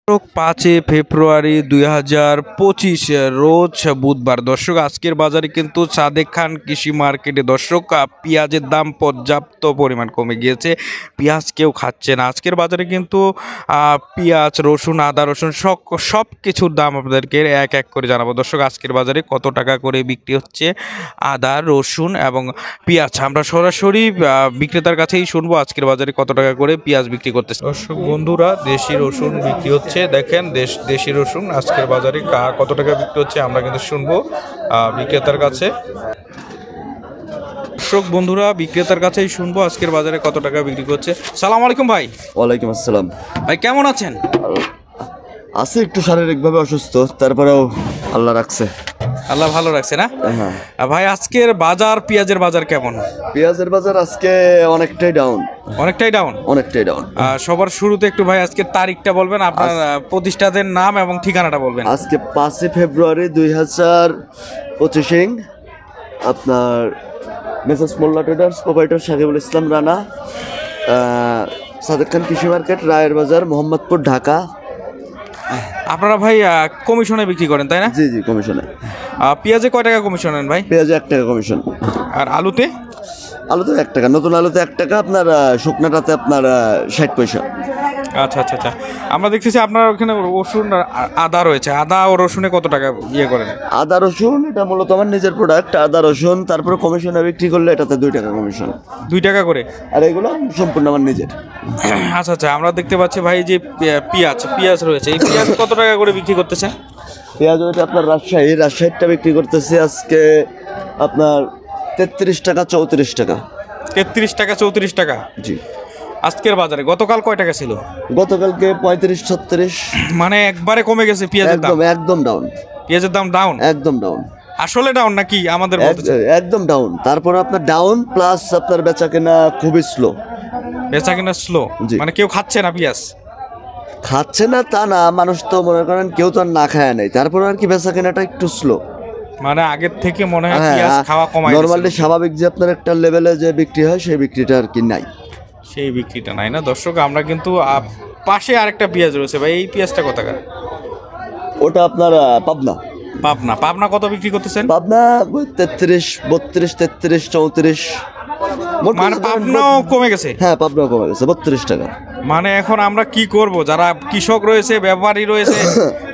5 ফেব্রুয়ারি 2025 রোজ বুধবার। দর্শক, আজকের বাজারে কিন্তু সাদেক খান কৃষি মার্কেটে দর্শক পেঁয়াজের দাম পর্যাপ্ত পরিমাণ কমে গিয়েছে। পেঁয়াজ কেউ খাচ্ছে না আজকের বাজারে, কিন্তু পেঁয়াজ, রসুন, আদা, রসুন সব কিছুর দাম আপনাদেরকে এক এক করে জানাবো। দর্শক, আজকের বাজারে কত টাকা করে বিক্রি হচ্ছে আদা, রসুন এবং পেঁয়াজ, আমরা সরাসরি বিক্রেতার কাছেই শুনবো আজকের বাজারে কত টাকা করে পেঁয়াজ বিক্রি করতেছে। দর্শক বন্ধুরা, দেশি রসুন বিক্রি হচ্ছে, দেখেন দেশি রসুন আজকের বাজারে কত টাকা বিক্রি হচ্ছে আমরা কিন্তু শুনবো বিক্রেতার কাছে। দর্শক বন্ধুরা, বিক্রেতার কাছেই শুনবো আজকের বাজারে কত টাকা বিক্রি করছে। সালাম আলাইকুম ভাই। ওয়ালাইকুম আসসালাম ভাই, কেমন আছেন? আছে একটু শারীরিকভাবে অসুস্থ, তারপরেও আল্লাহ রাখছে। আল্লাহ ভালো রাখছে না? ভাই, আজকের বাজার, পেঁয়াজের বাজার কেমন? পেঁয়াজের বাজার আজকে অনেকটাই ডাউন। সবার শুরুতে একটু ভাই আজকের তারিখটা বলবেন, আপনার প্রতিষ্ঠানের নাম এবং ঠিকানাটা বলবেন। আজকে 5 ফেব্রুয়ারি 2025, আপনার মেসার্স মোল্লা ট্রেডার্স, প্রোপাইটার সাকিবুল ইসলাম রানা, সাদেক খান কৃষি মার্কেট, রায়ের বাজার, মোহাম্মদপুর, ঢাকা। আপনারা ভাই কমিশনে বিক্রি করেন, তাই না? জি জি, কমিশনে। পেঁয়াজে কয় টাকা কমিশন নেন ভাই? পেঁয়াজে 1 টাকা কমিশন। আর আলুতে? আলুতে 1 টাকা, নতুন আলুতে 1 টাকা, আপনার শুকনাটাতে আপনার 60 পয়সা। আচ্ছা আচ্ছা আচ্ছা, আমরা দেখতেছি আপনার ওখানে রসুন আদা রয়েছে। আদা ও রসুনে কত টাকা করেন? আদা রসুন এটা মূলত আমার নিজের প্রোডাক্ট। আদা রসুন তারপরে কমিশনে বিক্রি করলে এটাতে 2 টাকা কমিশন। 2 টাকা করে? আর এগুলো সম্পূর্ণ আমার নিজের। আচ্ছা আচ্ছা, আমরা দেখতে পাচ্ছি ভাই যে পেঁয়াজ রয়েছে, এই পেঁয়াজ কত টাকা করে বিক্রি করতেছে? পেঁয়াজ ওইটা আপনার রাজশাহীটা বিক্রি করতেছে আজকে আপনার 33 টাকা 34 টাকা। 33 টাকা 34 টাকা? জি। আজকের বাজারে গতকাল কয় টাকা ছিল? গতকালকে 35 36। মানে একবারে কমে গেছে পেঁয়াজের দাম? একদম ডাউন। পেঁয়াজের দাম ডাউন? একদম ডাউন। আসলে ডাউন নাকি আমাদের? একদম ডাউন। তারপর আপনার ডাউন প্লাস আপনার বেচা কেনা খুবই স্লো। বেচা কেনা স্লো মানে কেউ খাচ্ছে না পেঁয়াজ? খাচ্ছে না তা না, মানুষ তো মনে করেন কেউ তো আর না খায় নাই, তারপর আর কি বেচা কেনাটা একটু স্লো। মানে আগের থেকে মনে হয় পেঁয়াজ খাওয়া কমায়। নরমালি স্বাভাবিক যে আপনার একটা লেভেলে যে বিক্রি হয় সেই বিক্রিটা আর কি নাই। সেই বিক্রিটা নাই না। দর্শক, আমরা কিন্তু পাশে আরেকটা পেঁয়াজ রয়েছে ভাই, এই পেঁয়াজটা কত টাকা? ওটা আপনার পাবনা কত বিক্রি করতেছেন? পাবনা 33 32 33 34। মানে পাবনাও কমে গেছে? হ্যাঁ, পাবনাও কমে গেছে 32 টাকা। মানে এখন আমরা কি করব, যারা কৃষক রয়েছে, ব্যাপারী রয়েছে,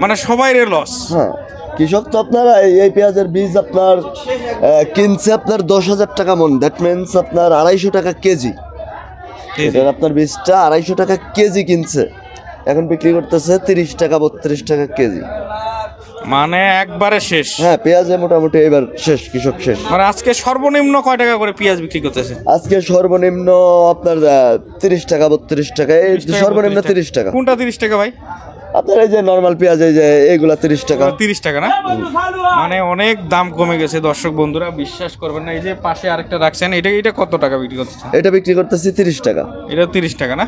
মানে সবাই লস। হ্যাঁ, কৃষক তো আপনার এই পেঁয়াজের বীজ আপনার কিনছে আপনার 10,000 টাকা মন, দ্যাট মিনস আপনার 250 টাকা কেজি। এটার আপনার বীজটা 250 টাকা কেজি কিনছে, এখন বিক্রি করতেছে 30 টাকা 32 টাকা কেজি। মানে একবারে শেষ। হ্যাঁ, পেঁয়াজে মোটামুটি এবার শেষ, কৃষক শেষ। মানে আজকে সর্বনিম্ন কয় টাকা করে পেঁয়াজ বিক্রি করতেছে? আজকে সর্বনিম্ন আপনার 30 টাকা 32 টাকা, এই সর্বনিম্ন 30 টাকা। কোনটা 30 টাকা ভাই? আপনার এই যে নরমাল পেঁয়াজ, এই যে এগুলা 30 টাকা। 30 টাকা না? মানে অনেক দাম কমে গেছে দর্শক বন্ধুরা, বিশ্বাস করবেন না। এই যে পাশে আরেকটা রাখছেন, এটা কত টাকা বিক্রি করতেছে? এটা বিক্রি করতেছি 30 টাকা। এটা 30 টাকা না?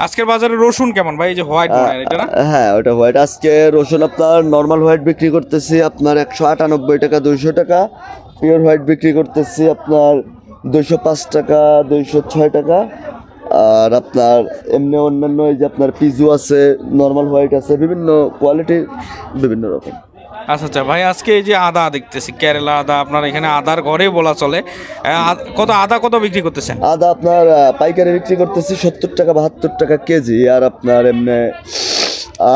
আজকের বাজারে রসুন কেমন ভাই? এই যে হোয়াইট এটা না? হ্যাঁ, ওটা হোয়াইট। আজকে রসুন আপনার নরমাল হোয়াইট বিক্রি করতেছি আপনার 198 টাকা 200 টাকা। পিওর হোয়াইট বিক্রি করতেছি আপনার 205 টাকা 206 টাকা। আর আপনার এমনি অন্যান্য এই যে আপনার পিজু আছে, নর্মাল হোয়াইট আছে, বিভিন্ন কোয়ালিটির বিভিন্ন রকম। আচ্ছা আচ্ছা ভাই, আজকে এই যে আদা দেখতেছি, কেরালা আদা, আপনার এখানে আদার ঘরে বলা চলে। আদা কত বিক্রি করতেছেন? আদা আপনার পাইকারি বিক্রি করতেছি 70 টাকা 72 টাকা কেজি। আর আপনার এমনি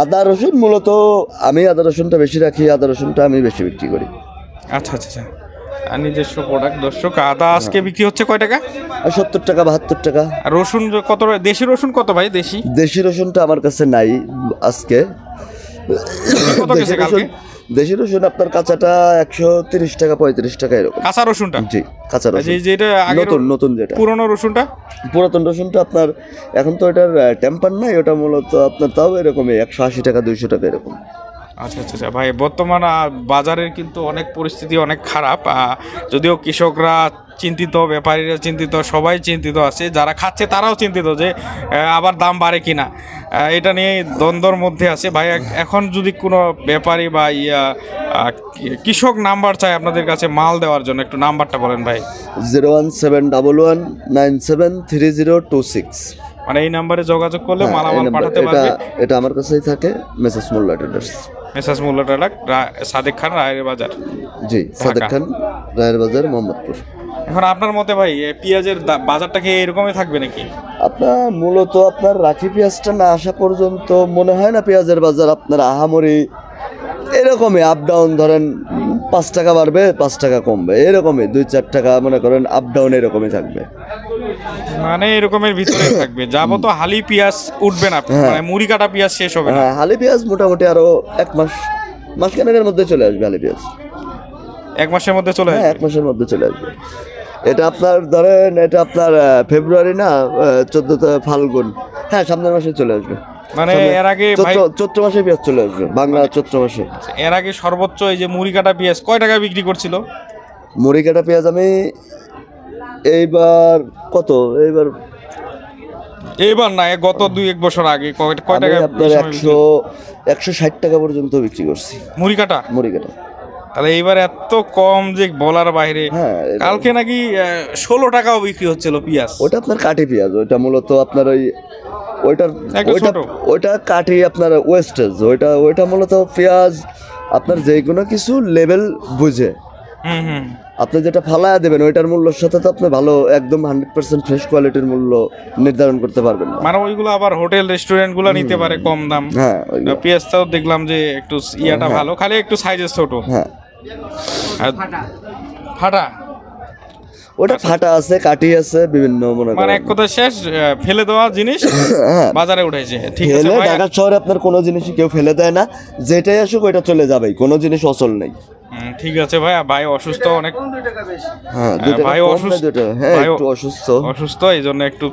আদা রসুন মূলত আমি আদা রসুনটা বেশি রাখি, আদা রসুনটা আমি বেশি বিক্রি করি। আচ্ছা আচ্ছা আচ্ছা, নিজস্ব প্রোডাক্ট। দর্শক, আদা আজকে বিক্রি হচ্ছে কয় টাকা? 70 টাকা 72 টাকা। আর রসুন কত? দেশি রসুন কত ভাই? দেশি রসুনটা আমার কাছে নাই আজকে। দেশি রসুন আপনার কাঁচাটা 130 টাকা 35 টাকা এরকম। কাঁচা রসুনটা? জি, কাঁচা রসুন। যেটা নতুন যেটা পুরনো রসুনটা? পুরাতন রসুনটা আপনার এখন তো এটার টেম্পার নাই, ওটা মূলত আপনার তাও এরকমই 180 টাকা 200 টাকা এরকম। আচ্ছা আচ্ছা আচ্ছা ভাই, বর্তমান বাজারের কিন্তু অনেক পরিস্থিতি অনেক খারাপ। যদিও কৃষকরা চিন্তিত, ব্যাপারীরা চিন্তিত, সবাই চিন্তিত আছে। যারা খাচ্ছে তারাও চিন্তিত যে আবার দাম বাড়ে কিনা, এটা নিয়ে দ্বন্দ্বর মধ্যে আছে ভাই। এখন যদি কোনো ব্যাপারী বা কৃষক নাম্বার চায় আপনাদের কাছে মাল দেওয়ার জন্য, একটু নাম্বারটা বলেন ভাই। 01711973026। মানে এই নাম্বারে যোগাযোগ করলে হ্যাঁ, এই মালামাল নাম্বার, পাঠাতে এটা পারবে। এটা আমার কাছেই থাকে, মেসেজ মোল্লা ট্রেডার্স। মেসাজ মোল্লা ট্রেডার, সাদেক খান, রায়ের বাজার। জি, সাদেক ঢাকা। খান, রায়ের বাজার, মোহাম্মদপুর। এখন আপনার মতে ভাই পেঁয়াজের বাজারটা কি এরকমই থাকবে নাকি? আপনার মূলত আপনার রাখি পেঁয়াজটা না আসা পর্যন্ত মনে হয় না পেঁয়াজের বাজার আপনার আহামরি, এরকমই আপ ডাউন, ধরেন 5 টাকা বাড়বে 5 টাকা কমবে, এরকমই 2-4 টাকা মনে করেন আপ ডাউন এরকমই থাকবে। মানে এরকমের ভিতরে থাকবে, যাবো তো হালি পেঁয়াজ উঠবে না, মানে মুড়ি কাটা পেঁয়াজ শেষ হবে না। হ্যাঁ, হালি পেঁয়াজ মোটামুটি আরো 1 মাসখানেকের মধ্যে চলে আসবে হালি পেঁয়াজ। 1 মাসের মধ্যে চলে হ্যাঁ, আসবে। 1 মাসের মধ্যে চলে আসবে। এটা আপনার ধরেন, এটা আপনার ফেব্রুয়ারি না, 14 ফাল্গুন, হ্যাঁ সামনের মাসে চলে আসবে। মানে এর আগে ভাই, চৈত্র মাসে পেঁয়াজ চলে আসবে, বাংলা চৈত্র মাসে। এর আগে সর্বোচ্চ এই যে মুড়ি কাটা পেঁয়াজ কয় টাকা বিক্রি করছিল? মুড়ি কাটা পেঁয়াজ আমি এইবার কত, এইবার না, গত 2-1 বছর আগে কয় আমি টাকা আপনার এই সময় বিক্রি? 160 টাকা পর্যন্ত বিক্রি করছি মুড়ি কাটা। মুড়ি কাটা। তাহলে এইবার এত কম যে বলার বাইরে। হ্যাঁ, কালকে নাকি 16 টাকাও বিক্রি হচ্ছিল পেঁয়াজ। ওটা আপনার কাঠি পেঁয়াজ, ওইটা মূলত আপনার ওইটার একটু ওইটা ছোট। ওইটা কাঠি আপনার ওয়েস্টেজ, ওইটা মূলত পেঁয়াজ আপনার যে কোনো কিছু লেভেল বুঝে হুম হুম। আপনি যেটা ফালায়া দেবেন ওইটার মূল্যের সাথে তো আপনি ভালো একদম 100% ফ্রেশ কোয়ালিটির মূল্য নির্ধারণ করতে পারবেন না। মানে ওইগুলো আবার হোটেল রেস্টুরেন্ট গুলো নিতে পারে কম দাম। হ্যাঁ, পেঁয়াজটাও দেখলাম যে একটু ইয়াটা ভালো, খালি একটু সাইজে ছোট। হ্যাঁ, আর ফাটা, ওটা ফাটা আছে, কাঠি আছে, বিভিন্ন মনে মানে করেন এক কথা শেষ, ফেলে দেওয়া জিনিস হ্যাঁ, বাজারে উঠেছে। ঠিক আছে ফেলে ভাই। ঢাকা শহরে আপনার কোনো জিনিসই কেউ ফেলে দেয় না, যেটাই আসুক ওইটা চলে যাবেই, কোনো জিনিস অচল নেই। ঠিক আছে ভাই, ভাই অসুস্থ অনেক। হ্যাঁ, 2 টাকা ভাই কম না, অসুস্থ। 2 টাকা, হ্যাঁ ভাই একটু অসুস্থ, এই জন্য একটু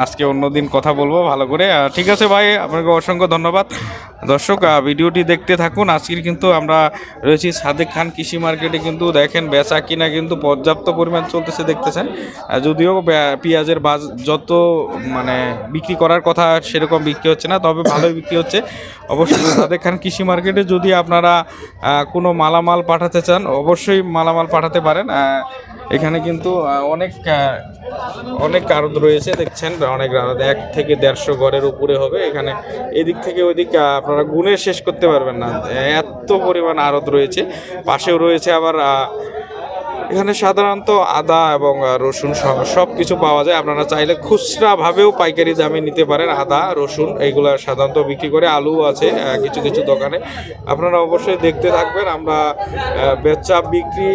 আজকে অন্যদিন কথা বলবো ভালো করে। ঠিক আছে ভাই, আপনাকে অসংখ্য ধন্যবাদ। দর্শক ভিডিওটি দেখতে থাকুন। আজকের কিন্তু আমরা রয়েছি সাদেক খান কৃষি মার্কেটে, কিন্তু দেখেন বেচা কিনা কিন্তু পর্যাপ্ত পরিমাণ চলতেছে দেখতেছেন। যদিও পেঁয়াজের যত মানে বিক্রি করার কথা সেরকম বিক্রি হচ্ছে না, তবে ভালোই বিক্রি হচ্ছে। অবশ্যই সাদেক খান কৃষি মার্কেটে যদি আপনারা কোনো মালামাল পাঠাতে চান অবশ্যই মালামাল পাঠাতে পারেন। এখানে কিন্তু অনেক আড়ত রয়েছে দেখছেন, অনেক আড়ত, 1 থেকে 150 ঘরের উপরে হবে এখানে। এদিক থেকে ওইদিক আপনারা গুণে শেষ করতে পারবেন না, এত পরিমাণ আড়ত রয়েছে। পাশেও রয়েছে আবার এখানে সাধারণত আদা এবং রসুন সব কিছু পাওয়া যায়। আপনারা চাইলে খুচরা ভাবেও পাইকারি দামে নিতে পারেন। আদা রসুন এইগুলা সাধারণত বিক্রি করে, আলু আছে কিছু কিছু দোকানে। আপনারা অবশ্যই দেখতে থাকবেন। আমরা বেচা বিক্রি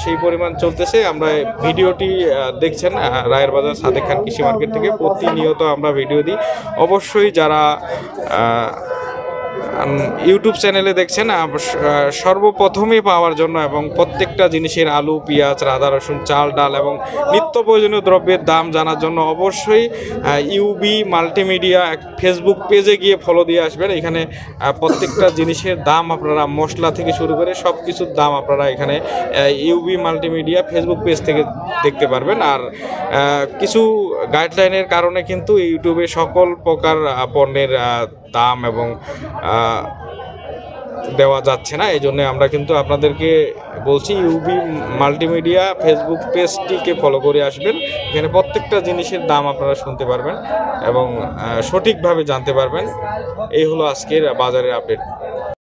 সেই পরিমাণ চলতেছে। আমরা ভিডিওটি দেখছেন রায়ের বাজার সাদেক খান কৃষি মার্কেট থেকে, প্রতিনিয়ত আমরা ভিডিও দিই। অবশ্যই যারা ইউটিউব চ্যানেলে দেখছেন সর্বপ্রথমে পাওয়ার জন্য এবং প্রত্যেকটা জিনিসের আলু পেঁয়াজ আদা রসুন চাল ডাল এবং নিত্য প্রয়োজনীয় দ্রব্যের দাম জানার জন্য অবশ্যই ইউবি মাল্টিমিডিয়া ফেসবুক পেজে গিয়ে ফলো দিয়ে আসবেন। এখানে প্রত্যেকটা জিনিসের দাম আপনারা মশলা থেকে শুরু করে সব কিছুর দাম আপনারা এখানে ইউবি মাল্টিমিডিয়া ফেসবুক পেজ থেকে দেখতে পারবেন। আর কিছু গাইডলাইনের কারণে কিন্তু ইউটিউবে সকল প্রকার পণ্যের দাম এবং দেওয়া যাচ্ছে না, এই জন্য আমরা কিন্তু আপনাদেরকে বলছি ইউবি মাল্টিমিডিয়া ফেসবুক পেজটিকে ফলো করে আসবেন। এখানে প্রত্যেকটা জিনিসের দাম আপনারা শুনতে পারবেন এবং সঠিকভাবে জানতে পারবেন। এই হলো আজকের বাজারের আপডেট।